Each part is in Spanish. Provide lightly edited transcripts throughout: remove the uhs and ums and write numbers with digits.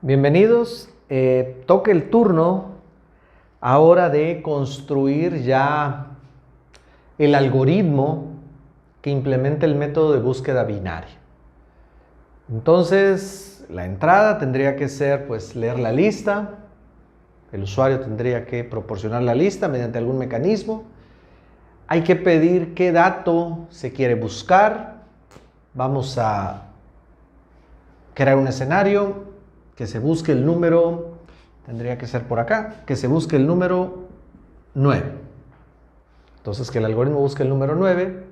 Bienvenidos. Toca el turno ahora de construir ya el algoritmo que implementa el método de búsqueda binaria. Entonces, la entrada tendría que ser, pues, leer la lista. El usuario tendría que proporcionar la lista mediante algún mecanismo. Hay que pedir qué dato se quiere buscar. Vamos a crear un escenario. Que se busque el número, tendría que ser por acá, que se busque el número 9. Entonces, que el algoritmo busque el número 9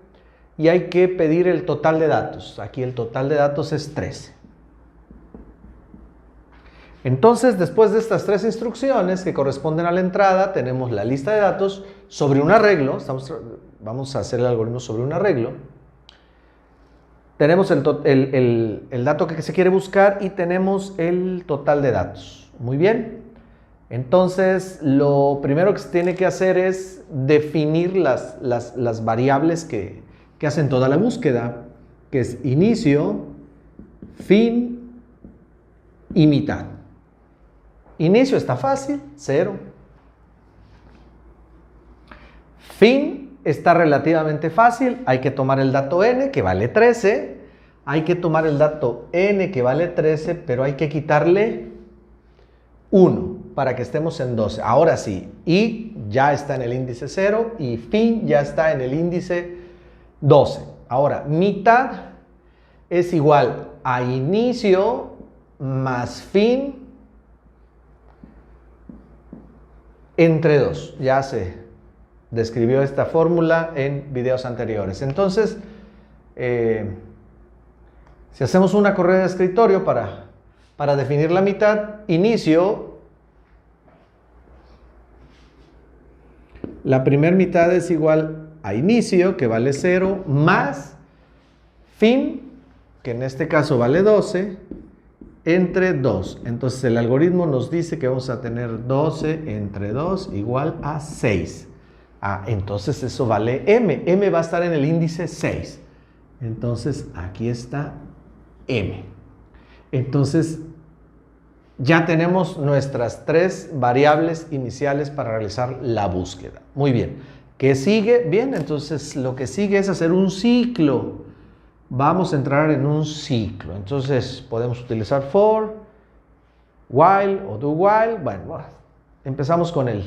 y hay que pedir el total de datos. Aquí el total de datos es 13. Entonces, después de estas tres instrucciones que corresponden a la entrada, tenemos la lista de datos sobre un arreglo. Vamos a hacer el algoritmo sobre un arreglo. Tenemos el dato que se quiere buscar y tenemos el total de datos. Muy bien. Entonces, lo primero que se tiene que hacer es definir las variables que hacen toda la búsqueda, que es inicio, fin y mitad. Inicio está fácil, 0. Fin está relativamente fácil, hay que tomar el dato n que vale 13, hay que tomar el dato n que vale 13, pero hay que quitarle 1 para que estemos en 12. Ahora sí, y ya está en el índice 0 y fin ya está en el índice 12. Ahora, mitad es igual a inicio más fin entre 2. Ya se describió esta fórmula en videos anteriores. Entonces, si hacemos una correa de escritorio para definir la mitad, inicio, la primera mitad es igual a inicio, que vale 0, más fin, que en este caso vale 12, entre 2. Entonces, el algoritmo nos dice que vamos a tener 12 entre 2 igual a 6. Entonces eso vale m. M va a estar en el índice 6. Entonces aquí está m. Entonces ya tenemos nuestras tres variables iniciales para realizar la búsqueda. Muy bien. ¿Qué sigue? Bien, entonces lo que sigue es hacer un ciclo. Vamos a entrar en un ciclo. Entonces podemos utilizar for, while o do while. Bueno, empezamos con el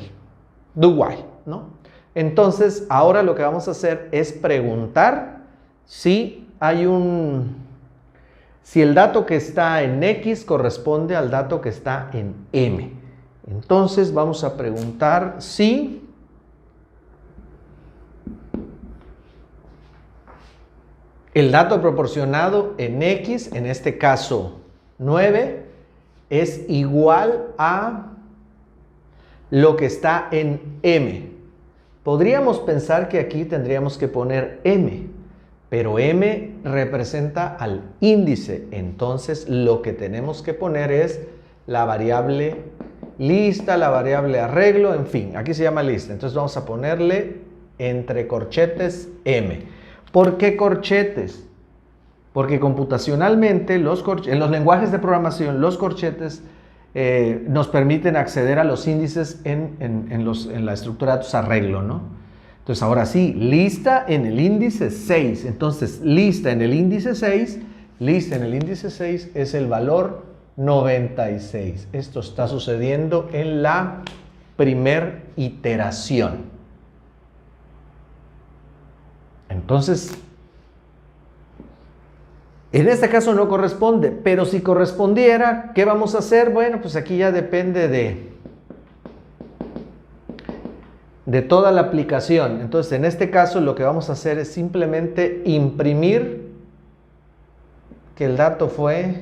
do while, ¿no? Entonces, ahora lo que vamos a hacer es preguntar si el dato que está en X corresponde al dato que está en M. Entonces, vamos a preguntar si el dato proporcionado en X, en este caso 9, es igual a lo que está en M. Podríamos pensar que aquí tendríamos que poner m, pero m representa al índice. Entonces, lo que tenemos que poner es la variable lista, la variable arreglo, en fin, aquí se llama lista. Entonces, vamos a ponerle entre corchetes m. ¿Por qué corchetes? Porque computacionalmente, en los lenguajes de programación, los corchetes nos permiten acceder a los índices en la estructura de datos arreglo, ¿no? Entonces, ahora sí, lista en el índice 6. Entonces, lista en el índice 6 es el valor 96. Esto está sucediendo en la primer iteración. Entonces, en este caso no corresponde, pero si correspondiera, ¿qué vamos a hacer? Bueno, pues aquí ya depende de toda la aplicación. Entonces, en este caso lo que vamos a hacer es simplemente imprimir que el dato fue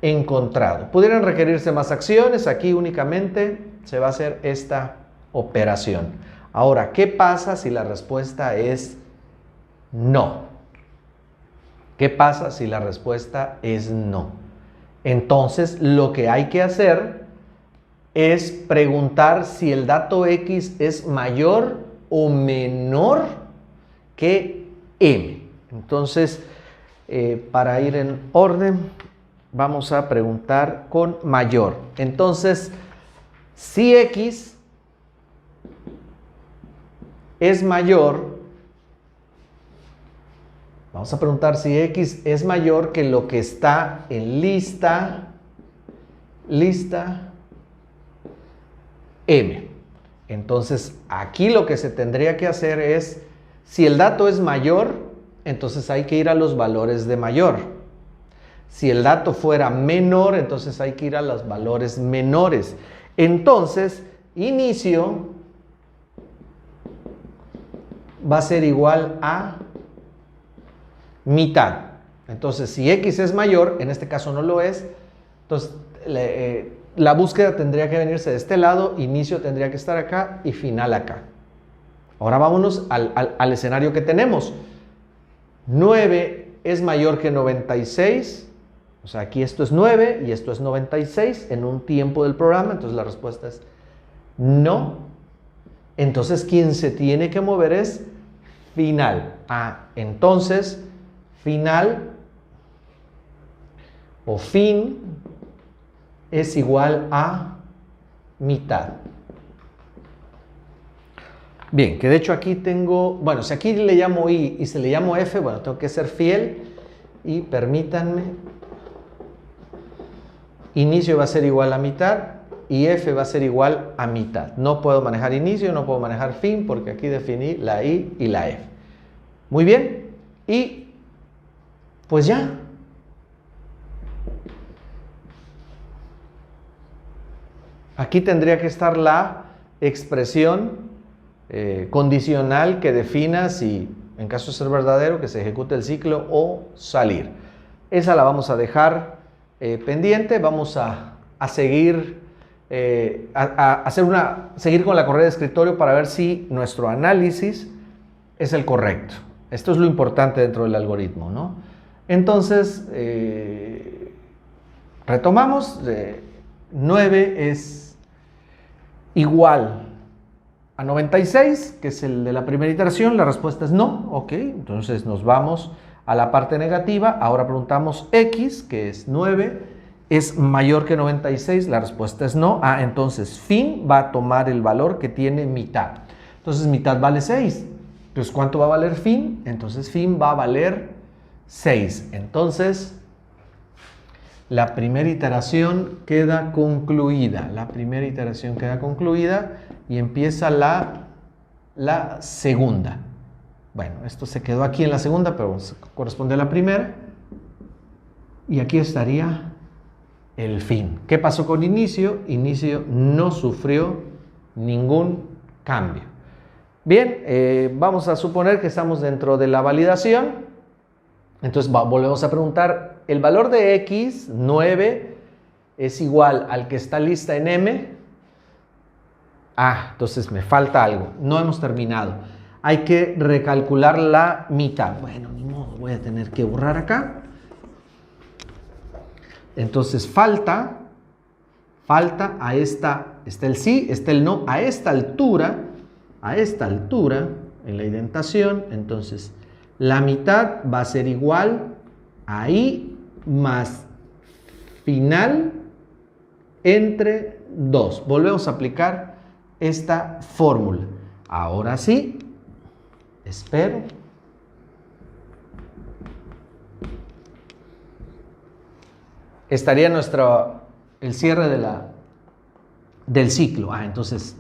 encontrado. Pudieran requerirse más acciones, aquí únicamente se va a hacer esta operación. Ahora, ¿qué pasa si la respuesta es no? ¿Qué pasa si la respuesta es no? Entonces, lo que hay que hacer es preguntar si el dato X es mayor o menor que M. Entonces, para ir en orden, vamos a preguntar con mayor. Entonces, si X es mayor, vamos a preguntar si X es mayor que lo que está en lista M. Entonces, aquí lo que se tendría que hacer es, si el dato es mayor, entonces hay que ir a los valores de mayor. Si el dato fuera menor, entonces hay que ir a los valores menores. Entonces, inicio va a ser igual a mitad. Entonces, si X es mayor, en este caso no lo es, entonces la búsqueda tendría que venirse de este lado, inicio tendría que estar acá y final acá. Ahora vámonos al escenario que tenemos. 9 es mayor que 96, o sea, aquí esto es 9 y esto es 96 en un tiempo del programa, entonces la respuesta es no. Entonces, quien se tiene que mover es final. Entonces, final o fin es igual a mitad. Bien, que de hecho aquí tengo, bueno, si aquí le llamo I y se le llamo F, bueno, tengo que ser fiel y permítanme, inicio va a ser igual a mitad y F va a ser igual a mitad. No puedo manejar inicio, no puedo manejar fin porque aquí definí la I y la F. Muy bien, y pues ya. Aquí tendría que estar la expresión condicional que defina si, en caso de ser verdadero, que se ejecute el ciclo o salir. Esa la vamos a dejar pendiente. Vamos a seguir, seguir con la correa de escritorio para ver si nuestro análisis es el correcto. Esto es lo importante dentro del algoritmo, ¿no? Entonces, retomamos. 9 es igual a 96, que es el de la primera iteración. La respuesta es no. Ok, entonces nos vamos a la parte negativa. Ahora preguntamos X, que es 9, ¿es mayor que 96? La respuesta es no. Entonces fin va a tomar el valor que tiene mitad. Entonces mitad vale 6. Entonces, ¿cuánto va a valer fin? Entonces fin va a valer 6. Entonces, la primera iteración queda concluida. La primera iteración queda concluida y empieza la segunda. Bueno, esto se quedó aquí en la segunda, pero corresponde a la primera. Y aquí estaría el fin. ¿Qué pasó con inicio? Inicio no sufrió ningún cambio. Bien, vamos a suponer que estamos dentro de la validación. Entonces volvemos a preguntar, ¿el valor de X, 9, es igual al que está lista en M? Entonces me falta algo, no hemos terminado. Hay que recalcular la mitad. Bueno, ni modo, voy a tener que borrar acá. Entonces falta a esta, está el sí, está el no, a esta altura, en la indentación, entonces la mitad va a ser igual a I más final entre 2. Volvemos a aplicar esta fórmula. Ahora sí, espero. Estaría el cierre del ciclo. Entonces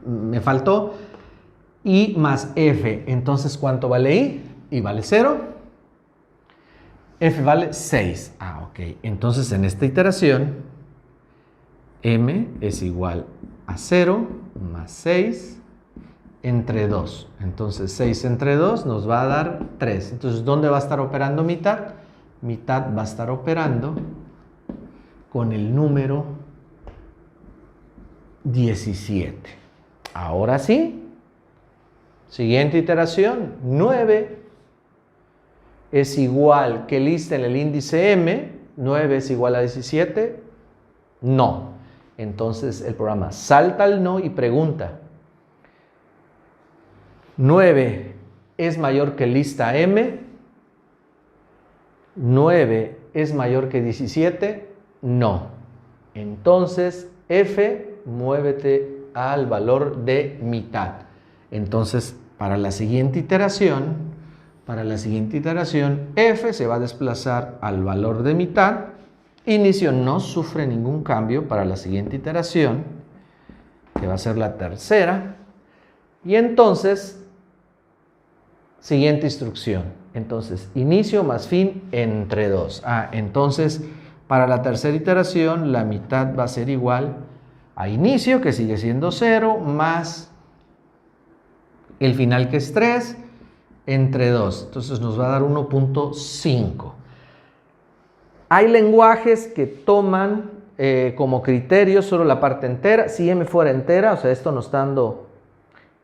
me faltó I más F. Entonces, ¿cuánto vale I? I vale 0. F vale 6. Ok. Entonces, en esta iteración, M es igual a 0 más 6 entre 2. Entonces, 6 entre 2 nos va a dar 3. Entonces, ¿dónde va a estar operando mitad? Mitad va a estar operando con el número 17. Ahora sí. Siguiente iteración, 9 es igual que lista en el índice M. 9 es igual a 17. No. Entonces el programa salta al no y pregunta, ¿9 es mayor que lista M? 9 es mayor que 17, no. Entonces, f, muévete al valor de mitad. Entonces, para la siguiente iteración, f se va a desplazar al valor de mitad. Inicio no sufre ningún cambio para la siguiente iteración, que va a ser la tercera. Y entonces, siguiente instrucción. Entonces, inicio más fin entre 2. Entonces, para la tercera iteración, la mitad va a ser igual a inicio, que sigue siendo 0, más el final, que es 3, entre 2. Entonces, nos va a dar 1.5. Hay lenguajes que toman como criterio solo la parte entera. Si m fuera entera, o sea, esto nos está dando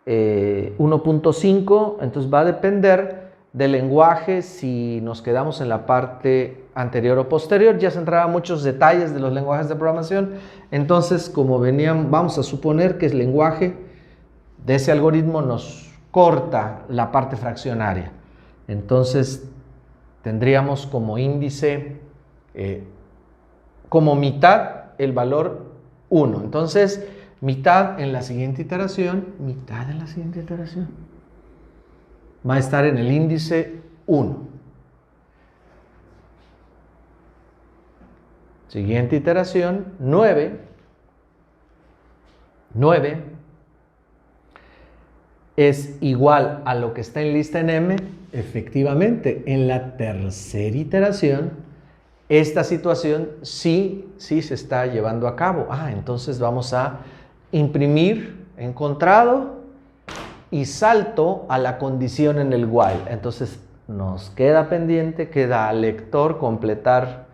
1.5, entonces va a depender del lenguaje si nos quedamos en la parte anterior o posterior. Ya se entraba muchos detalles de los lenguajes de programación. Entonces, como venían, vamos a suponer que el lenguaje de ese algoritmo nos corta la parte fraccionaria. Entonces, tendríamos como índice, como mitad, el valor 1. Entonces, mitad en la siguiente iteración, va a estar en el índice 1. Siguiente iteración, 9 es igual a lo que está en lista en M. Efectivamente, en la tercera iteración, esta situación sí se está llevando a cabo. Entonces vamos a imprimir encontrado y salto a la condición en el while. Entonces nos queda pendiente, queda al lector completar.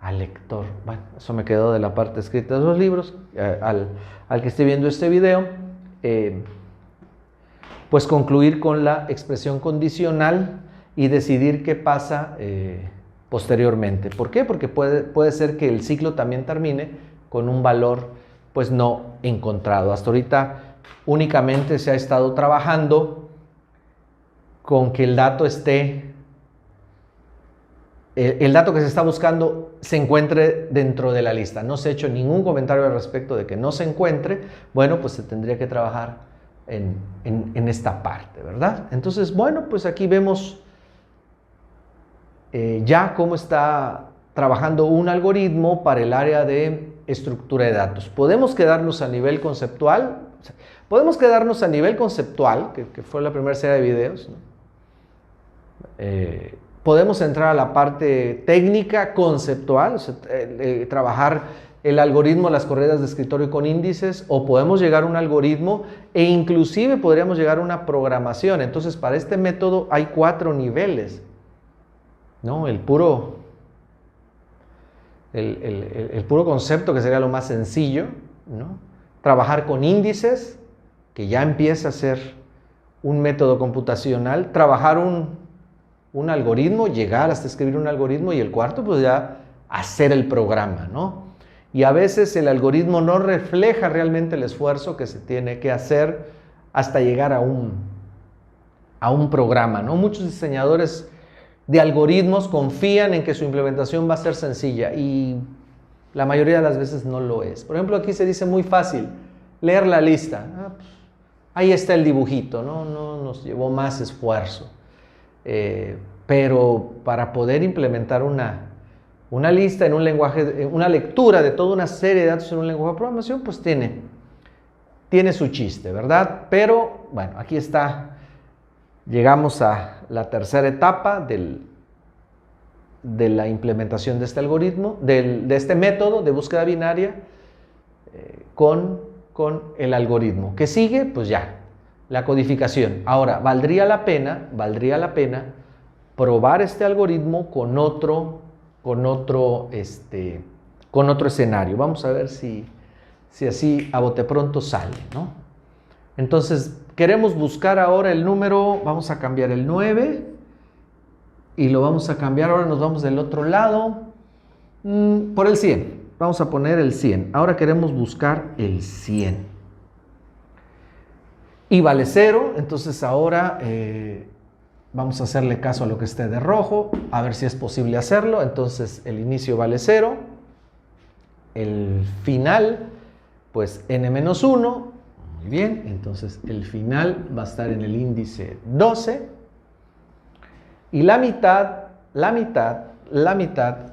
Al lector, bueno, eso me quedó de la parte escrita de los libros. Al que esté viendo este video, pues concluir con la expresión condicional y decidir qué pasa posteriormente. ¿Por qué? Porque puede ser que el ciclo también termine con un valor pues no encontrado. Hasta ahorita únicamente se ha estado trabajando con que el dato esté, el dato que se está buscando se encuentre dentro de la lista. No se ha hecho ningún comentario al respecto de que no se encuentre. Bueno, pues se tendría que trabajar en esta parte, ¿verdad? Entonces, bueno, pues aquí vemos ya cómo está trabajando un algoritmo para el área de estructura de datos. Podemos quedarnos a nivel conceptual, que fue la primera serie de videos, ¿no? Podemos entrar a la parte técnica, conceptual, o sea, trabajar el algoritmo, las corridas de escritorio con índices, o podemos llegar a un algoritmo e inclusive podríamos llegar a una programación. Entonces, para este método hay 4 niveles, ¿no? El puro concepto, que sería lo más sencillo, ¿no? Trabajar con índices, que ya empieza a ser un método computacional. Trabajar un algoritmo, llegar hasta escribir un algoritmo, y el cuarto, pues ya hacer el programa, ¿no? Y a veces el algoritmo no refleja realmente el esfuerzo que se tiene que hacer hasta llegar a un programa, ¿no? Muchos diseñadores de algoritmos confían en que su implementación va a ser sencilla, y la mayoría de las veces no lo es. Por ejemplo, aquí se dice muy fácil, leer la lista. Pues, ahí está el dibujito, ¿no? No nos llevó más esfuerzo. Pero para poder implementar una lista en un lenguaje, una lectura de toda una serie de datos en un lenguaje de programación, pues tiene su chiste, ¿verdad? Pero bueno, aquí está. Llegamos a la tercera etapa de la implementación de este algoritmo, de este método de búsqueda binaria con el algoritmo. ¿Qué sigue? Pues ya, la codificación. Ahora, valdría la pena probar este algoritmo con otro escenario. Vamos a ver si así a bote pronto sale, ¿no? Entonces, queremos buscar ahora el número, vamos a cambiar el 9 y lo vamos a cambiar, ahora nos vamos del otro lado, por el 100. Vamos a poner el 100. Ahora queremos buscar el 100. Y vale 0, entonces ahora Vamos a hacerle caso a lo que esté de rojo, a ver si es posible hacerlo. Entonces el inicio vale 0, el final, pues n-1. Muy bien, entonces el final va a estar en el índice 12. Y la mitad,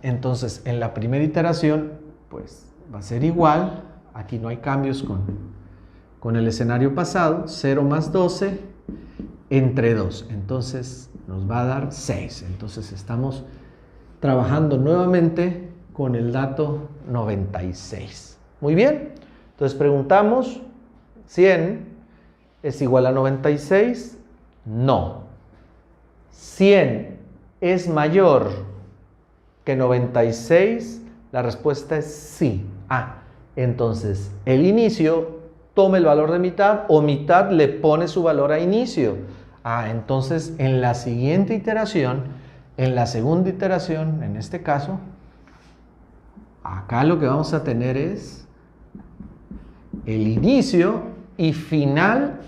entonces en la primera iteración, pues va a ser igual. Aquí no hay cambios con el escenario pasado. 0 más 12 entre 2. Entonces nos va a dar 6. Entonces estamos trabajando nuevamente con el dato 96. Muy bien. Entonces preguntamos, ¿100 es igual a 96? No. ¿100 es mayor que 96? La respuesta es sí. Entonces el inicio toma el valor de mitad o mitad le pone su valor a inicio. Entonces en la siguiente iteración, en la segunda iteración, en este caso, acá lo que vamos a tener es el inicio y final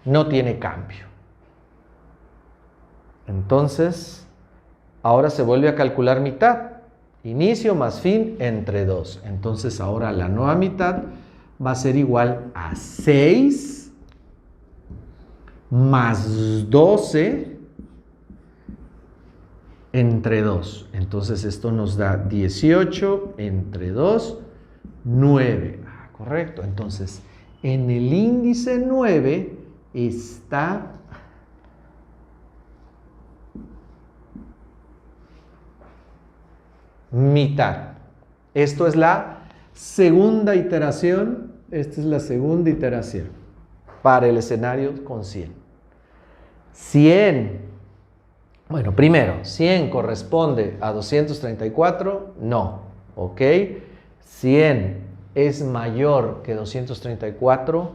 no tiene cambio. Entonces, ahora se vuelve a calcular mitad. Inicio más fin entre 2. Entonces, ahora la nueva mitad va a ser igual a 6 más 12 entre 2. Entonces, esto nos da 18 entre 2, 9. Correcto. Entonces, en el índice 9 está mitad. Esto es la segunda iteración. Esta es la segunda iteración para el escenario con 100. 100. Bueno, primero, 100 corresponde a 234. No. ¿Ok? 100 es mayor que 234.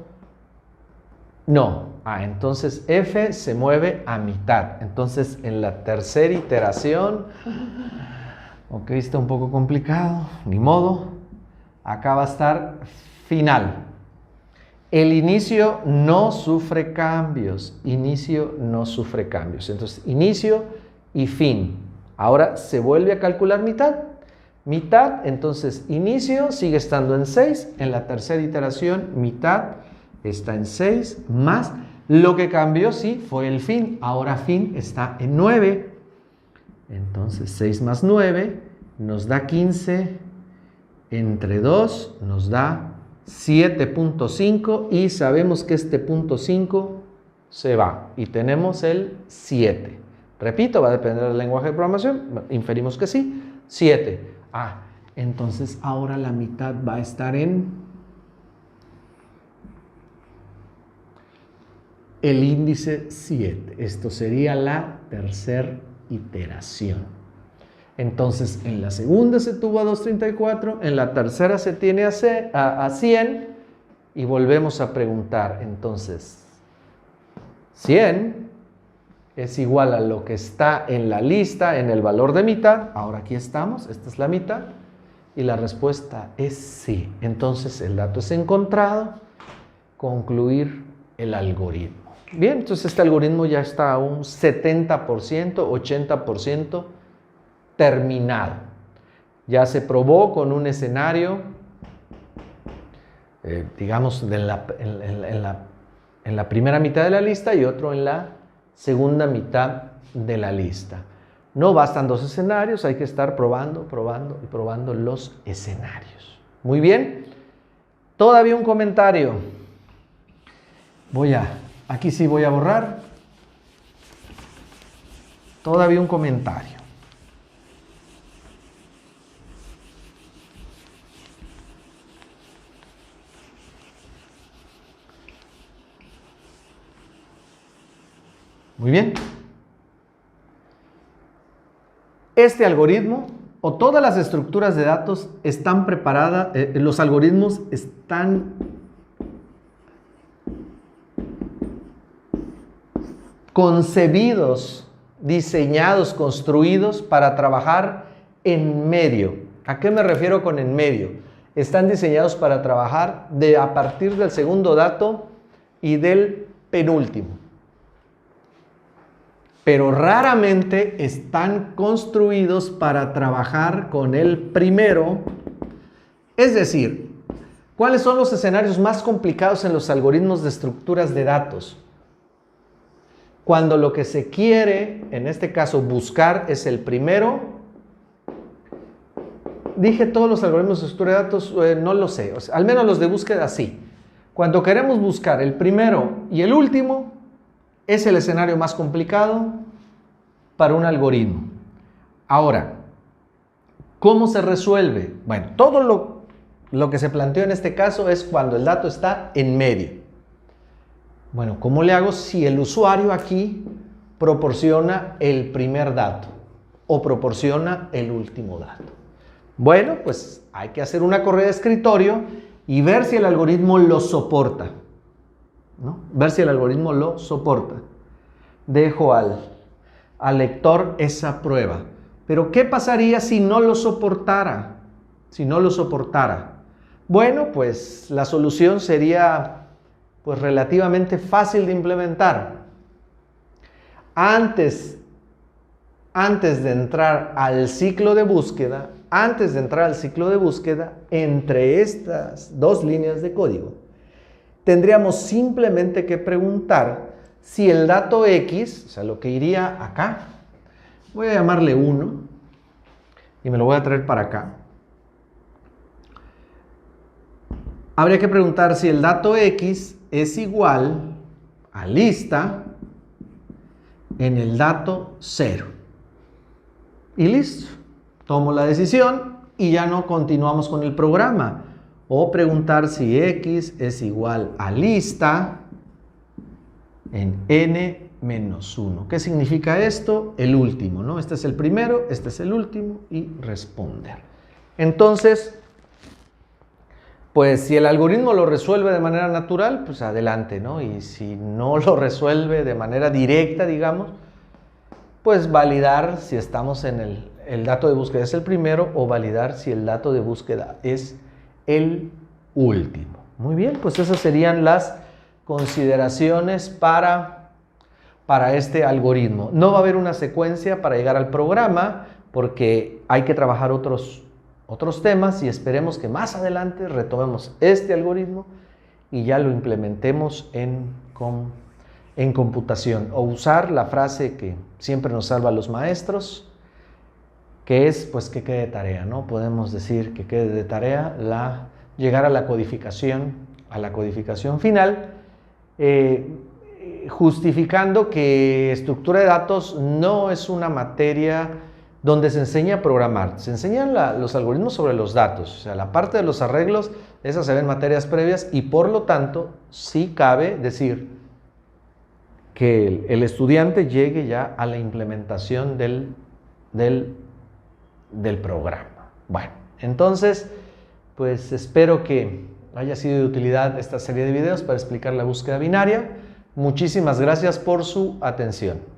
No. Entonces F se mueve a mitad. Entonces en la tercera iteración, ok, está un poco complicado, ni modo. Acá va a estar final. El inicio no sufre cambios. Inicio no sufre cambios. Entonces, inicio y fin. Ahora se vuelve a calcular mitad. Mitad, entonces inicio sigue estando en 6. En la tercera iteración, mitad está en 6 más. Lo que cambió, sí, fue el fin. Ahora fin está en 9. Entonces 6 más 9 nos da 15, entre 2 nos da 7.5 y sabemos que este punto 5 se va y tenemos el 7. Repito, va a depender del lenguaje de programación, inferimos que sí, 7. Entonces ahora la mitad va a estar en el índice 7. Esto sería la tercera iteración. Entonces, en la segunda se tuvo a 234, en la tercera se tiene a 100 y volvemos a preguntar. Entonces, 100 es igual a lo que está en la lista, en el valor de mitad. Ahora aquí estamos, esta es la mitad. Y la respuesta es sí. Entonces, el dato es encontrado. Concluir el algoritmo. Bien, entonces este algoritmo ya está a un 70%, 80% terminado. Ya se probó con un escenario, digamos, en la primera mitad de la lista y otro en la segunda mitad de la lista. No bastan 2 escenarios, hay que estar probando y probando los escenarios. Muy bien. Todavía un comentario. Aquí sí voy a borrar. Todavía un comentario. Muy bien. Este algoritmo o todas las estructuras de datos están preparadas, los algoritmos están concebidos, diseñados, construidos para trabajar en medio. ¿A qué me refiero con en medio? Están diseñados para trabajar a partir del segundo dato y del penúltimo. pero raramente están construidos para trabajar con el primero. Es decir, ¿cuáles son los escenarios más complicados en los algoritmos de estructuras de datos? Cuando lo que se quiere, en este caso, buscar es el primero. Dije todos los algoritmos de estructura de datos, no lo sé, o sea, al menos los de búsqueda sí. Cuando queremos buscar el primero y el último, es el escenario más complicado para un algoritmo. Ahora, ¿cómo se resuelve? Bueno, todo lo que se planteó en este caso es cuando el dato está en medio. Bueno, ¿cómo le hago si el usuario aquí proporciona el primer dato o proporciona el último dato? Bueno, pues hay que hacer una corrida de escritorio y ver si el algoritmo lo soporta, ¿no? Ver si el algoritmo lo soporta. Dejo al lector esa prueba. Pero ¿qué pasaría si no lo soportara? Si no lo soportara. Bueno, pues la solución sería pues relativamente fácil de implementar. Antes de entrar al ciclo de búsqueda, entre estas dos líneas de código, tendríamos simplemente que preguntar si el dato X, o sea, lo que iría acá, voy a llamarle 1 y me lo voy a traer para acá. Habría que preguntar si el dato X es igual a lista en el dato 0. Y listo. Tomo la decisión y ya no continuamos con el programa. O preguntar si X es igual a lista en n-1. ¿Qué significa esto? El último, ¿no? Este es el primero, este es el último y responder. Entonces, pues si el algoritmo lo resuelve de manera natural, pues adelante, ¿no? Y si no lo resuelve de manera directa, digamos, pues validar si estamos en el dato de búsqueda es el primero o validar si el dato de búsqueda es el último. Muy bien, pues esas serían las consideraciones para este algoritmo. No va a haber una secuencia para llegar al programa porque hay que trabajar otros temas y esperemos que más adelante retomemos este algoritmo y ya lo implementemos en computación, o usar la frase que siempre nos salva a los maestros, que es pues que quede de tarea, ¿no? Podemos decir que quede de tarea llegar a la codificación final, justificando que estructura de datos no es una materia donde se enseña a programar. Se enseñan los algoritmos sobre los datos, o sea, la parte de los arreglos, esas se ven materias previas y por lo tanto sí cabe decir que el estudiante llegue ya a la implementación del programa. Bueno, entonces, pues espero que haya sido de utilidad esta serie de videos para explicar la búsqueda binaria. Muchísimas gracias por su atención.